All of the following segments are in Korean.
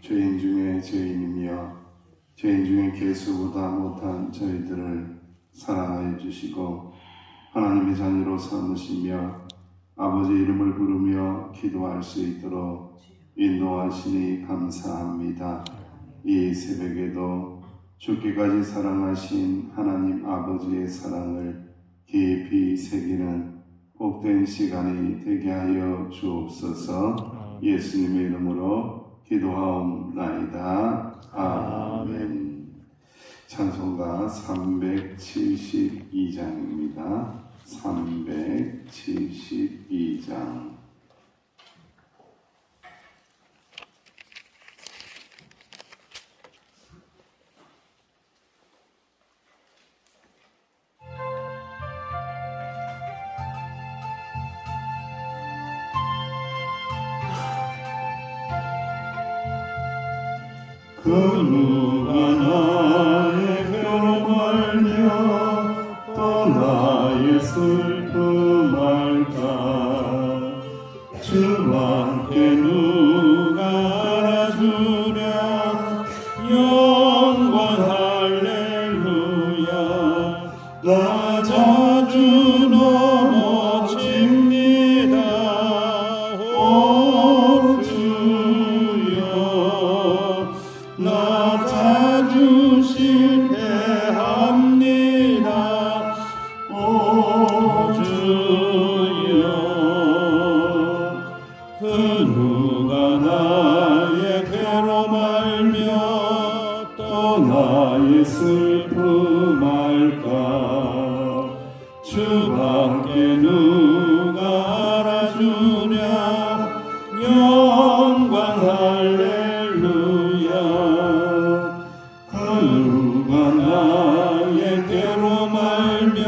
죄인 중에 죄인이며 죄인 중에 개수보다 못한 저희들을 사랑하여 주시고 하나님의 자녀로 삼으시며 아버지 이름을 부르며 기도할 수 있도록 인도하시니 감사합니다. 이 새벽에도 죽기까지 사랑하신 하나님 아버지의 사랑을 깊이 새기는 복된 시간이 되게 하여 주옵소서. 예수님의 이름으로 기도하옵나이다. 아멘. 찬송가 372장입니다. 372장. 그 누가 나의 괴로움 알며 또 나의 슬픔 알까. 주와 함께 누가 알아주랴. 영광 할렐루야. 나 자주 넘어집니다. 오 주여 나 자주 실패합니다. 오 주여 그 누가 나의 괴로움 알며 또 나의 슬픔 알까. 주밖에 누가 알아주랴. 영광 할렐루야. 그 누가 나의 괴로움 알며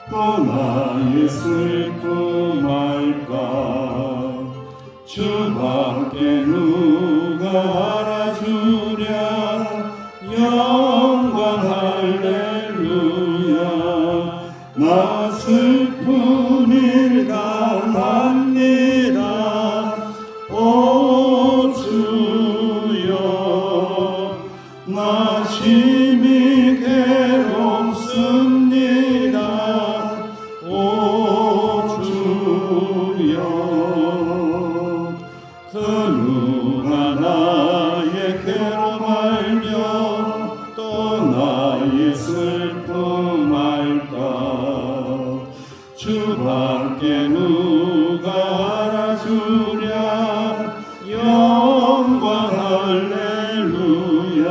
또 나의 슬픔 알까. 주밖에 누가 알아주랴. 영광 할렐루야. 나 슬픈 일 당합니다. 오 주여 나 심히 괴롭습니다. 오 주여 그 누가 나의 괴로움 알며 또 나의 슬픔 알까. 주밖에 누가 알아주랴. 영광 할렐루야.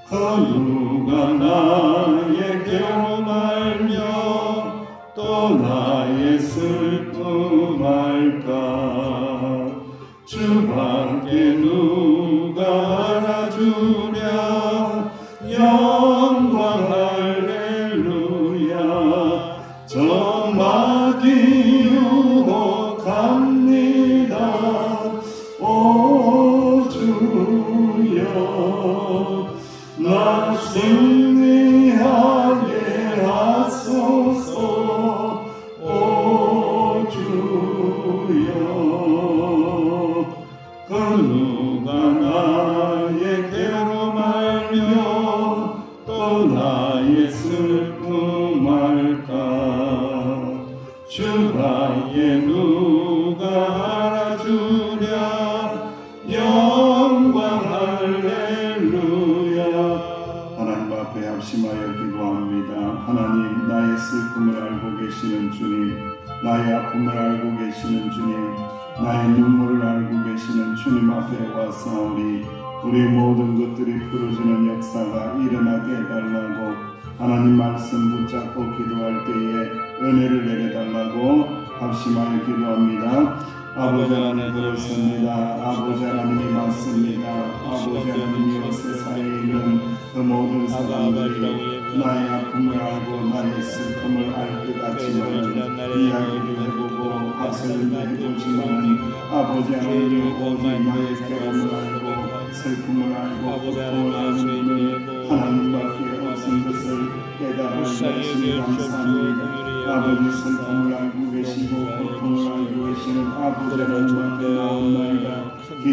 그 누가 나의 괴로움 알며 또 나의 슬픔 알까. 주밖에 누가 알아주랴. 영광 할렐루야. 저 마귀 유혹합니다. 오 주여 나 승리하게 하소서. 오 주여 그 누가 나의 괴로움 알며 또 나의 슬픔 알까. 주밖에 누가 알아주랴. 영광 할렐루야. 하나님 앞에 합심하여 기도합니다. 하나님 나의 슬픔을 알고 계시는 주님, 나의 아픔을 알고 계시는 주님, 나의 눈물을 알고 계시는 주님 앞에 와사오니 우리의 모든 것들이 부러지는 역사가 일어나게 해달라고, 하나님 말씀 붙잡고 기도할 때에 은혜를 내려달라고 합심하여 기도합니다. 아버지 하나님 그렇습니다. 아버지 하나님이 맞습니다. 아버지 하나님이 세상에 있는 그 모든 사람들이 나의 아픔을 알고 나의 슬픔을 알 것 같지만 이야기를 해보고 가설도 해보지만 아버지 하나님이 오직 나의 괴로움을 알고 슬픔을 알고 고통을 아는 하나님밖에 없은 것을 깨달아 주시니 감사합니다. 아버지 슬픔을 알고 계시고 고통을 알고 계시는 아버지를 나옵나이다.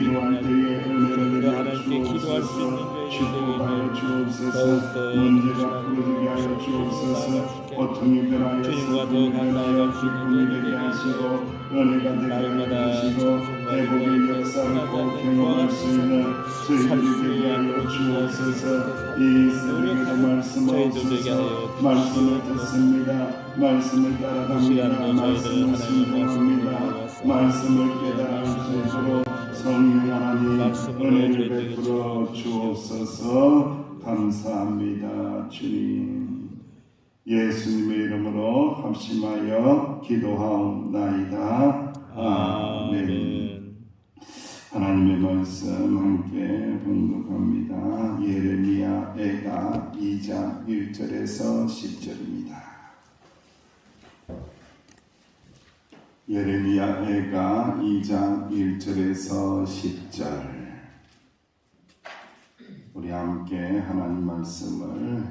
기도할 때에 은혜를 하나님께 기도할 수 있는 주옵소서. 죄인들에게 축복하여 주옵소서. 더욱더 문제가 풀어지게 하여 주옵소서. 고통이 변하여 주님과 더 가까이 갈 수 있는 기쁨이 되게 하시고 은혜가 되게 날마다 하시고 회복의 역사를 꼭 경험할 수 있는 저희들이 되게 하여 주옵소서. 이 새벽에도 말씀 없어서 말씀을 듣습니다. 말씀을 따라갑니다. 말씀을 순종합니다. 말씀을 깨달을 수 있도록 성령 하나님 은혜를 베풀어 주옵소서. 감사합니다. 주님, 예수님의 이름으로 합심하여 기도하옵나이다. 아멘. 하나님의 말씀 함께 봉독합니다. 예레미야 애가 2장 1절에서 10절입니다. 예레미야 애가 2장 1절에서 10절. 우리 함께 하나님 말씀을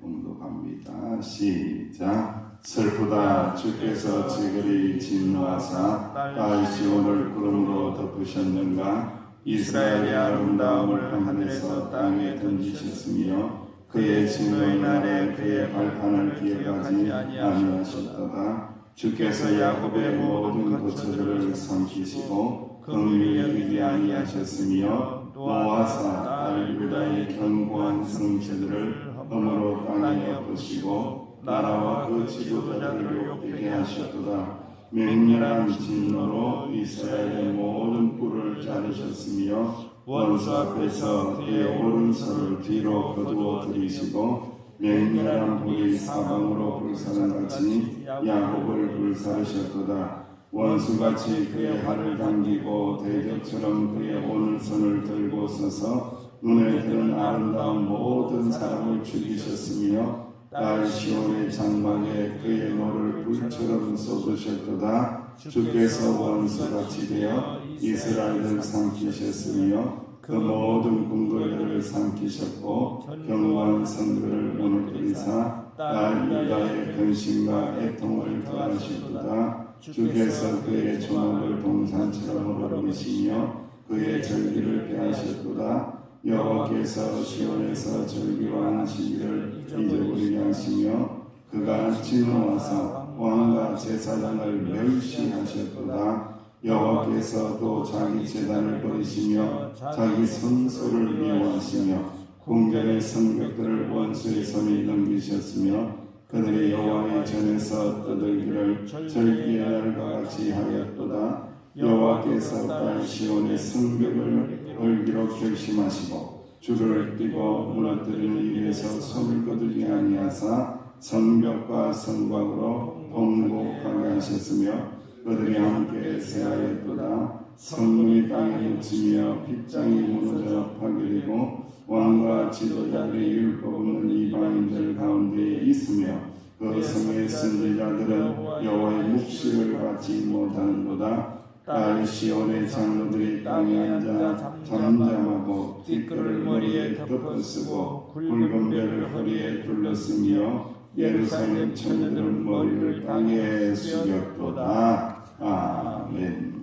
봉독합니다. 시작. 슬프다. 주께서 지그리 진노하사 딸 시온을 구름으로 덮으셨는가. 이스라엘의 아름다움을 하늘에서 땅에 던지셨으며 그의 진노의 날에 그의 발판을 기억하지 아니하셨도다. 주께서 야곱의 모든 거처들을 삼키시고 긍휼히 여기지 아니하셨으며 노아사 딸 유다의 견고한 성체들을 흠으로 땅에 엎으시고 나라와 그 지도자들을 욕되게 하셨도다. 맹렬한 진노로 이스라엘의 모든 뿔을 자르셨으며 원수 앞에서 그의 오른손을 뒤로 거두어 들이시고 맹렬한 불이 사방으로 불사른같이 야곱을 불사르셨도다. 원수같이 그의 팔을 당기고 대적처럼 그의 오른손을 들고 서서 눈에 드는 아름다운 모든 사람을 죽이셨으며 딸 시온의 장막에 그의 노를 불처럼 쏟으셨도다. 주께서 원수같이 되어 이스라엘을 삼키셨으며 그 모든 궁궐들을 삼키셨고 견고한 성들을 무너뜨리사 딸 유다의 근심과 애통을 더하셨도다. 주께서 그의 조목을 동산처럼 흘러버리시며 그의 절기를 빼하셨도다. 여호와께서 시온에서 절기와 안식일을 잊어버리게 하시며 그가 진노하사 왕과 제사장을 멸시하셨도다. 여호와께서 또 자기 제단을 버리시며 자기 성소를 미워하시며 궁전의 성벽들을 원수의 손에 넘기셨으며 그들이 여호와의 전에서 떠들기를 절기의 날과 같이 하였도다. 여호와께서 딸 시온의 성벽을 헐기로 결심하시고 줄을 띠고 무너뜨리는 일에서 손을 거두지 아니하사 성벽과 성곽으로 통곡하게 하셨으며 그들이 함께 세하였도다. 성문이 땅에 묻히며 빗장이 무너져 파괴되고 왕과 지도자들의 율법 없는 이방인들 가운데 있으며 그 성의 선지자들은 여호와의 묵시를 받지 못하는도다. 딸 시온의 장로들이 땅에 앉아 잠잠하고 띠끌을 머리에 덮어쓰고 붉은 배를 허리에 둘러쓰며 예루살렘 처녀들은 머리를 땅에 숙였도다. 아멘.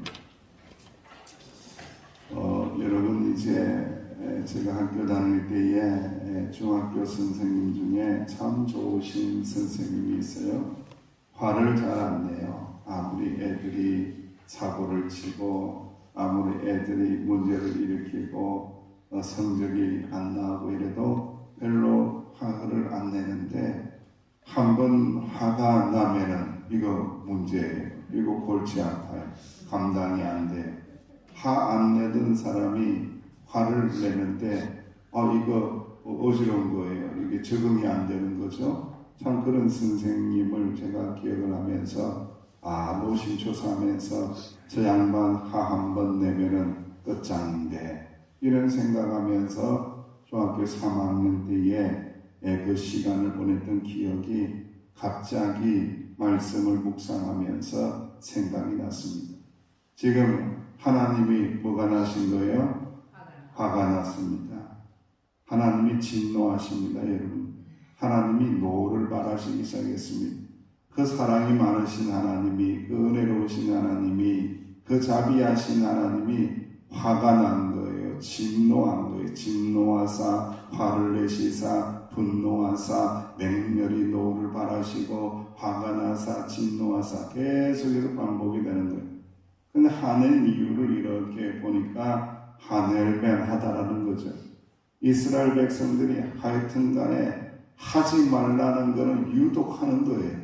여러분, 이제 제가 학교 다닐 때에 중학교 선생님 중에 참 좋으신 선생님이 있어요. 화를 잘 안 내요. 아무리 애들이 사고를 치고 아무리 애들이 문제를 일으키고 성적이 안 나오고 이래도 별로 화를 안 내는데 한번 화가 나면은 이거 문제예요. 이거 골치 아파요. 감당이 안 돼요. 화 안 내던 사람이 화를 내는데 이거 어지러운 거예요. 이게 적응이 안 되는 거죠. 참 그런 선생님을 제가 기억을 하면서 노심초사하면서 저 양반 화 한 번 내면은 끝장인데 이런 생각하면서 중학교 3학년 때에 그 시간을 보냈던 기억이 갑자기 말씀을 묵상하면서 생각이 났습니다. 지금 하나님이 뭐가 나신 거예요? 화가 났습니다. 하나님이 진노하십니다, 여러분. 하나님이 노를 발하시기 시작했습니다. 그 사랑이 많으신 하나님이, 그 은혜로우신 하나님이, 그 자비하신 하나님이 화가 난 거예요. 진노한 거예요. 진노하사 화를 내시사 분노하사 맹렬히 노를 바라시고 화가 나사 진노하사 계속해서 반복이 되는 거예요. 근데 화낸 이유를 이렇게 보니까 하늘벤하다라는 거죠. 이스라엘 백성들이 하여튼 간에 하지 말라는 거는 유독 하는 거예요.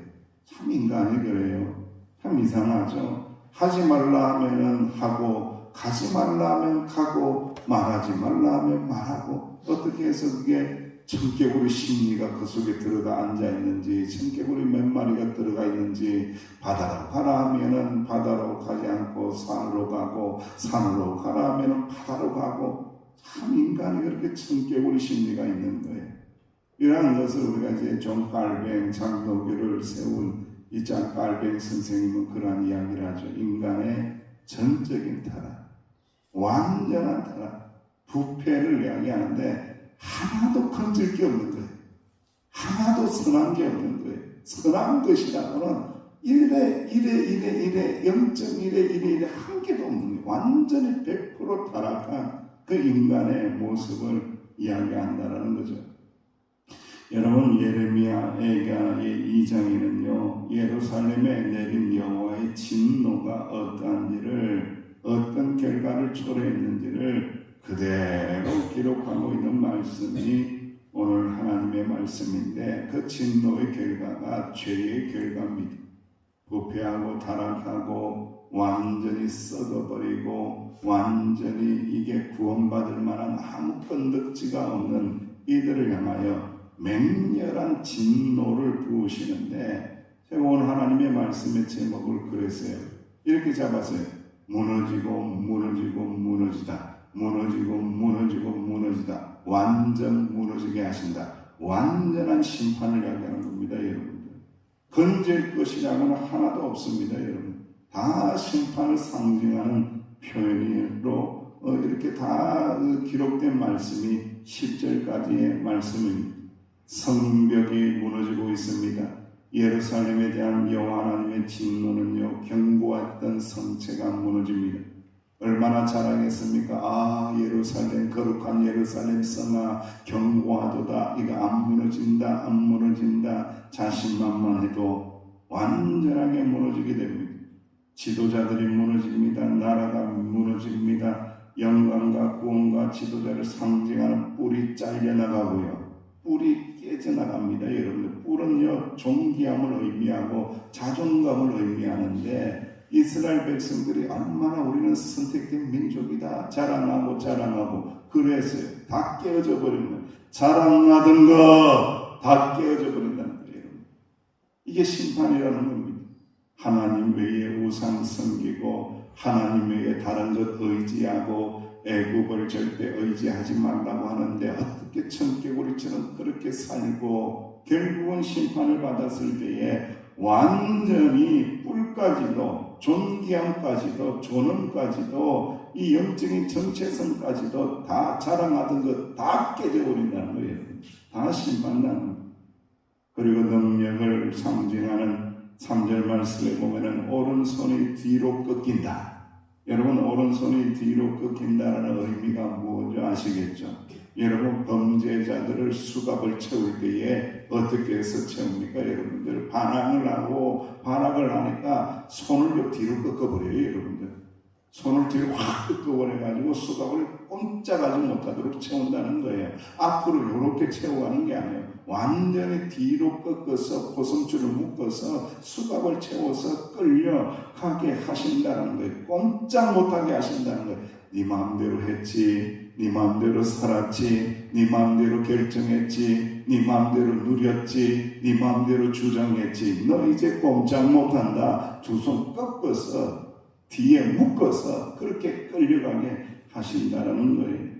참 인간이 그래요. 참 이상하죠. 하지 말라 하면은 하고, 가지 말라 하면 가고, 말하지 말라 하면 말하고, 어떻게 해서 그게 청개구리 심리가 그 속에 들어가 앉아 있는지, 청개구리 몇 마리가 들어가 있는지, 바다로 가라 하면은 바다로 가지 않고 산으로 가고, 산으로 가라 하면은 바다로 가고, 참 인간이 그렇게 청개구리 심리가 있는 거예요. 이러한 것을 우리가 이제 존 칼뱅 장로교를 세운 이 존 칼뱅 선생님은 그러한 이야기를 하죠. 인간의 전적인 타락, 완전한 타락, 부패를 이야기하는데 하나도 건질 게 없는 거예요. 하나도 선한 게 없는 거예요. 선한 것이라고는 0.1에 한 개도 없는 거예요. 완전히 100% 타락한 그 인간의 모습을 이야기한다는 거죠. 여러분, 예레미야의 2장에는요, 예루살렘에 내린 여호와의 진노가 어떤 결과를 초래했는지를 그대로 기록하고 있는 말씀이 오늘 하나님의 말씀인데, 그 진노의 결과가 죄의 결과입니다. 부패하고 타락하고 완전히 썩어버리고 완전히 이게 구원받을 만한 아무 건덕지가 없는 이들을 향하여 맹렬한 진노를 부으시는데, 제가 오늘 하나님의 말씀의 제목을 그랬어요. 이렇게 잡았어요. 무너지고 무너지고 무너지다. 무너지고 무너지고 무너지다. 완전 무너지게 하신다. 완전한 심판을 이야기하는 겁니다, 여러분들. 건질 것이라고는 하나도 없습니다, 여러분. 다 심판을 상징하는 표현으로 이렇게 다 기록된 말씀이 10절까지의 말씀입니다. 성벽이 무너지고 있습니다. 예루살렘에 대한 여호와 하나님의 진노는요, 견고했던 성체가 무너집니다. 얼마나 자랑했습니까? 예루살렘, 거룩한 예루살렘 성아, 견고하도다. 이거 안 무너진다, 안 무너진다. 자신만만해도 완전하게 무너지게 됩니다. 지도자들이 무너집니다. 나라가 무너집니다. 영광과 구원과 지도자를 상징하는 뿔이 잘려나가고요, 뿔이 깨져나갑니다. 여러분들, 뿔은요, 존귀함을 의미하고 자존감을 의미하는데, 이스라엘 백성들이 얼마나 우리는 선택된 민족이다 자랑하고 그랬어요. 다 깨어져 버리는 거예요. 자랑하던 거 다 깨어져 버린다는 거예요. 이게 심판이라는 겁니다. 하나님 외에 우상 섬기고 하나님 외에 다른 것 의지하고 애굽을 절대 의지하지 말라고 하는데, 어떻게 청개구리처럼 그렇게 살고 결국은 심판을 받았을 때에 완전히 뿔까지도, 존귀함까지도, 존엄까지도, 이 영적인 정체성까지도 다 자랑하던 것 다 깨져버린다는 거예요. 다 심판나는 거예요. 그리고 능력을 상징하는 3절 말씀에 보면은 오른손이 뒤로 꺾인다. 여러분, 오른손이 뒤로 꺾인다는 의미가 무엇인지 아시겠죠? 여러분, 범죄자들을 수갑을 채울 때에 어떻게 해서 채웁니까? 여러분들, 반항을 하니까 손을 뒤로 꺾어버려요. 여러분들, 손을 뒤로 확 꺾어버려가지고 수갑을 꼼짝하지 못하도록 채운다는 거예요. 앞으로 이렇게 채워가는 게 아니에요. 완전히 뒤로 꺾어서 고슴줄을 묶어서 수갑을 채워서 끌려가게 하신다는 거예요. 꼼짝 못하게 하신다는 거예요. 네 마음대로 했지, 네 마음대로 살았지, 네 마음대로 결정했지, 네 마음대로 누렸지, 네 마음대로 주장했지, 너 이제 꼼짝 못한다. 두 손 꺾어서 뒤에 묶어서 그렇게 끌려가게 하신다는 거예요.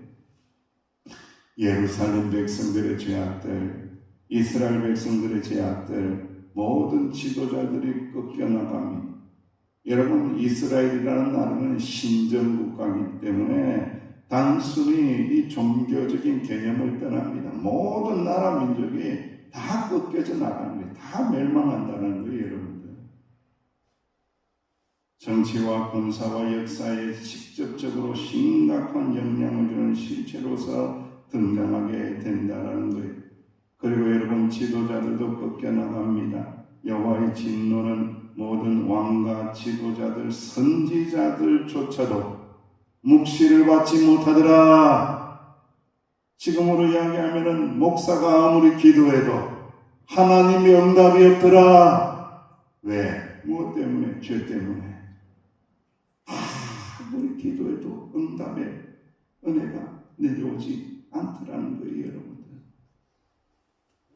예루살렘 백성들의 죄악들, 이스라엘 백성들의 죄악들, 모든 지도자들이 꺾여나갑니다. 여러분, 이스라엘이라는 나라는 신정국가이기 때문에 단순히 이 종교적인 개념을 떠납니다. 모든 나라 민족이 다 꺾여져 나가는 거예요. 다 멸망한다는 거예요, 여러분들. 정치와 군사와 역사에 직접적으로 심각한 영향을 주는 실체로서 등장하게 된다는 거예요. 그리고 여러분, 지도자들도 꺾여나갑니다. 여호와의 진노는 모든 왕과 지도자들, 선지자들조차도 묵시를 받지 못하더라. 지금으로 이야기하면은 목사가 아무리 기도해도 하나님의 응답이 없더라. 왜? 무엇 때문에? 죄 때문에. 아무리 기도해도 응답의 은혜가 내려오지 않더라는 거예요, 여러분들.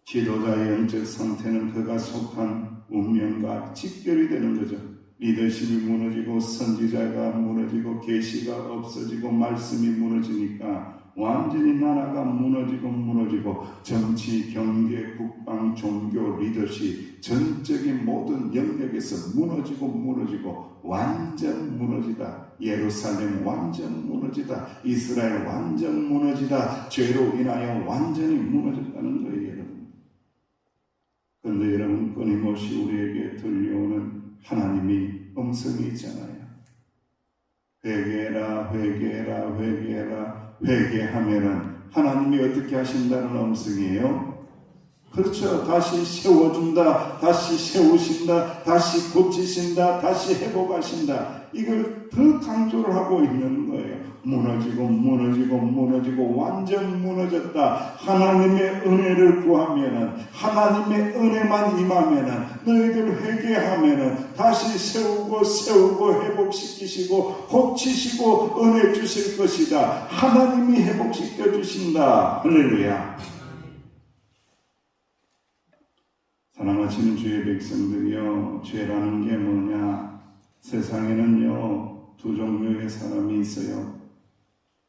지도자의 영적 상태는 그가 속한 운명과 직결이 되는 거죠. 리더십이 무너지고 선지자가 무너지고 계시가 없어지고 말씀이 무너지니까 완전히 나라가 무너지고 정치, 경제, 국방, 종교, 리더십 전적인 모든 영역에서 무너지고 완전 무너지다. 예루살렘 완전 무너지다. 이스라엘 완전 무너지다. 죄로 인하여 완전히 무너졌다는 거예요, 여러분. 그런데 여러분, 끊임없이 우리에게 들려오는 하나님이 음성이 있잖아요. 회개해라. 회개하면은 하나님이 어떻게 하신다는 음성이에요? 그렇죠. 다시 세워준다. 다시 세우신다. 다시 고치신다. 다시 회복하신다. 이걸 더 강조를 하고 있는 거예요. 무너지고 완전 무너졌다. 하나님의 은혜를 구하면은, 하나님의 은혜만 임하면은, 너희들 회개하면은 다시 세우고 회복시키시고 고치시고 은혜 주실 것이다. 하나님이 회복시켜 주신다. 할렐루야. 사랑하시는 주의 백성들이요, 죄라는 게 뭐냐? 세상에는요, 두 종류의 사람이 있어요.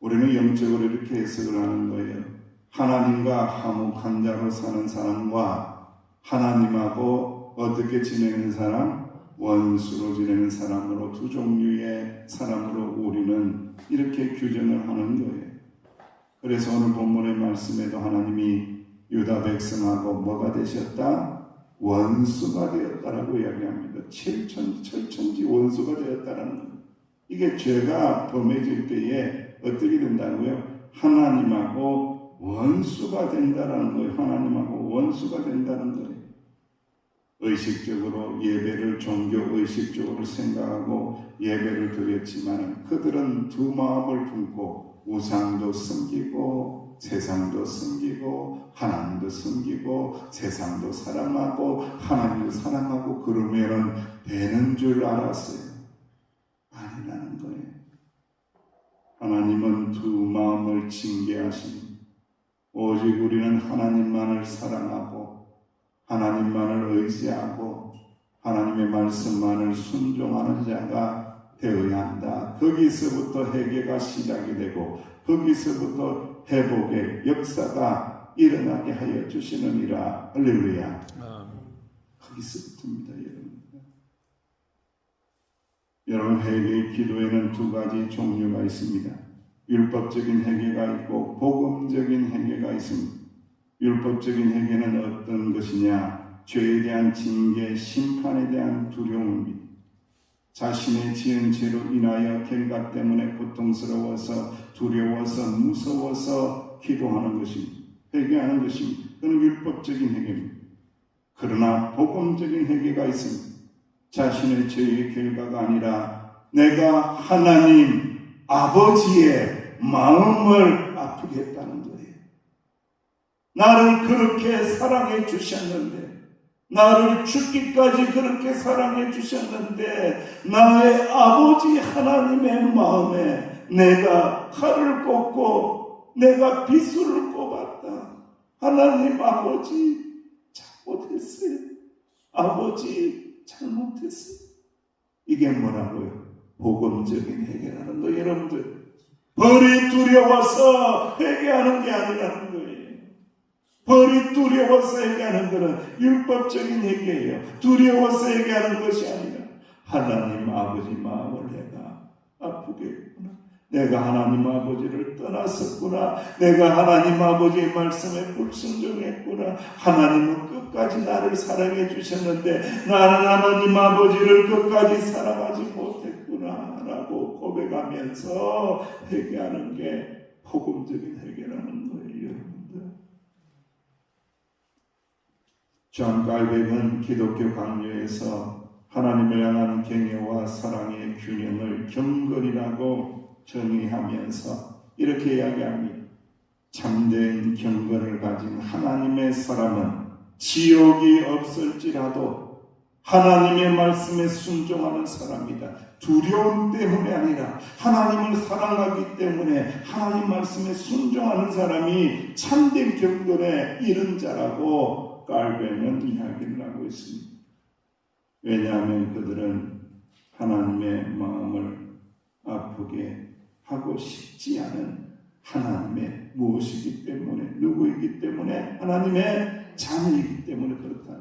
우리는 영적으로 이렇게 해석을 하는 거예요. 하나님과 화목한 자로 사는 사람과 하나님하고 어떻게 지내는 사람? 원수로 지내는 사람으로, 두 종류의 사람으로 우리는 이렇게 규정을 하는 거예요. 그래서 오늘 본문의 말씀에도 하나님이 유다 백성하고 뭐가 되셨다? 원수가 되었다라고 이야기합니다. 철천지 원수가 되었다라는 거예요. 이게 죄가 범해질 때에 어떻게 된다고요? 하나님하고 원수가 된다라는 거예요. 하나님하고 원수가 된다는 거예요. 의식적으로 예배를 종교의식적으로 생각하고 예배를 드렸지만 그들은 두 마음을 품고 우상도 섬기고 세상도 섬기고 하나님도 섬기고 세상도 사랑하고 하나님도 사랑하고 그러면 되는 줄 알았어요. 아니라는 거예요. 하나님은 두 마음을 징계하시니 오직 우리는 하나님만을 사랑하고 하나님만을 의지하고 하나님의 말씀만을 순종하는 자가 되어야 한다. 거기서부터 회개가 시작이 되고 거기서부터 회복의 역사가 일어나게 하여 주시느니라. 할렐루야. 거기서부터입니다, 여러분. 여러분, 회개의 기도에는 두 가지 종류가 있습니다. 율법적인 회개가 있고 복음적인 회개가 있습니다. 율법적인 회개는 어떤 것이냐? 죄에 대한 징계, 심판에 대한 두려움입니다. 자신의 지은 죄로 인하여 결과 때문에 고통스러워서 두려워서 무서워서 기도하는 것입니다. 회개하는 것입니다. 그건 율법적인 회개입니다. 그러나 복음적인 회개가 있습니다. 자신의 죄의 결과가 아니라 내가 하나님 아버지의 마음을 아프게 했다는 거예요. 나를 그렇게 사랑해 주셨는데, 나를 죽기까지 그렇게 사랑해 주셨는데 나의 아버지 하나님의 마음에 내가 칼을 꽂고 내가 비수를 꼽았다. 하나님 아버지 잘못했어요. 아버지 잘못했어요. 이게 뭐라고요? 복음적인 회개라는 거예요. 여러분들, 벌이 두려워서 회개하는 게 아니라는 거예요. 벌이 두려워서 회개하는 것은 율법적인 회개예요. 두려워서 회개하는 것이 아니라 하나님 아버지 마음을 내가 아프게 했구나. 내가 하나님 아버지를 떠났었구나. 내가 하나님 아버지의 말씀에 불순종했구나. 하나님은 끝까지 나를 사랑해 주셨는데 나는 하나님 아버지를 끝까지 사랑하지 못했구나. 회개하면서 회개하는 게 복음적인 회개라는 거예요, 여러분들. 존 갈백은 기독교 강요에서 하나님을 향한 경외와 사랑의 균형을 경건이라고 정의하면서 이렇게 이야기합니다. 참된 경건을 가진 하나님의 사람은 지옥이 없을지라도 하나님의 말씀에 순종하는 사람이다. 두려움 때문에 아니라 하나님을 사랑하기 때문에 하나님 말씀에 순종하는 사람이 참된 경건에 이른 자라고 갈뱅은 이야기를 하고 있습니다. 왜냐하면 그들은 하나님의 마음을 아프게 하고 싶지 않은 하나님의 무엇이기 때문에, 누구이기 때문에, 하나님의 자녀이기 때문에 그렇다.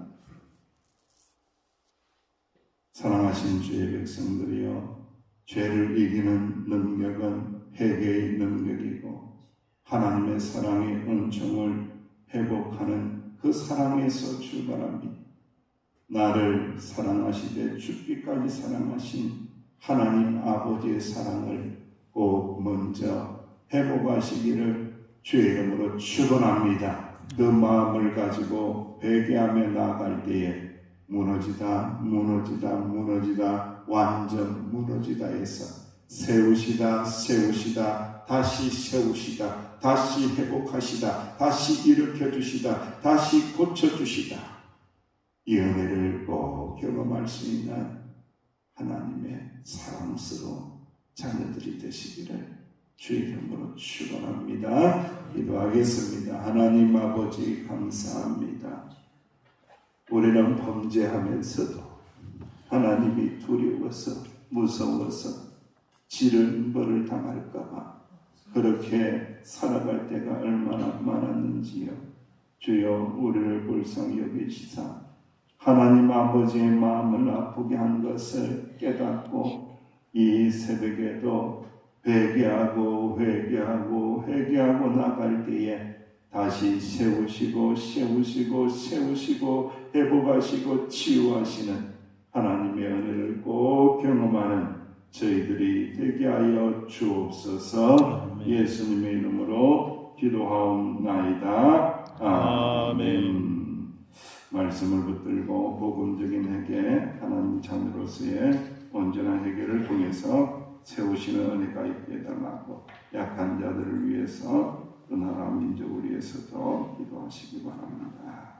사랑하신 주의 백성들이여, 죄를 이기는 능력은 회개의 능력이고 하나님의 사랑의 은총을 회복하는 그 사랑에서 출발합니다. 나를 사랑하시되 죽기까지 사랑하신 하나님 아버지의 사랑을 꼭 먼저 회복하시기를 주의 이름으로 축원합니다. 그 마음을 가지고 회개하며 나아갈 때에 무너지다 완전 무너지다 해서 세우시다 다시 세우시다 다시 회복하시다 다시 일으켜주시다 다시 고쳐주시다, 이 은혜를 꼭 경험할 수 있는 하나님의 사랑스러운 자녀들이 되시기를 주의 이름으로 축원합니다. 기도하겠습니다. 하나님 아버지 감사합니다. 우리는 범죄하면서도 하나님이 두려워서 무서워서 지른 벌을 당할까봐 그렇게 살아갈 때가 얼마나 많았는지요. 주여 우리를 불쌍히 여기시사 하나님 아버지의 마음을 아프게 한 것을 깨닫고 이 새벽에도 회개하고 나갈 때에 다시 세우시고 회복하시고 치유하시는 하나님의 은혜를 꼭 경험하는 저희들이 되게 하여 주옵소서. 예수님의 이름으로 기도하옵나이다. 아멘. 말씀을 붙들고 복음적인 회개, 하나님 자녀로서의 온전한 회개를 통해서 세우시는 은혜가 있게 달라고 약한 자들을 위해서 또 나라 민족을 위해서도 기도하시기 바랍니다.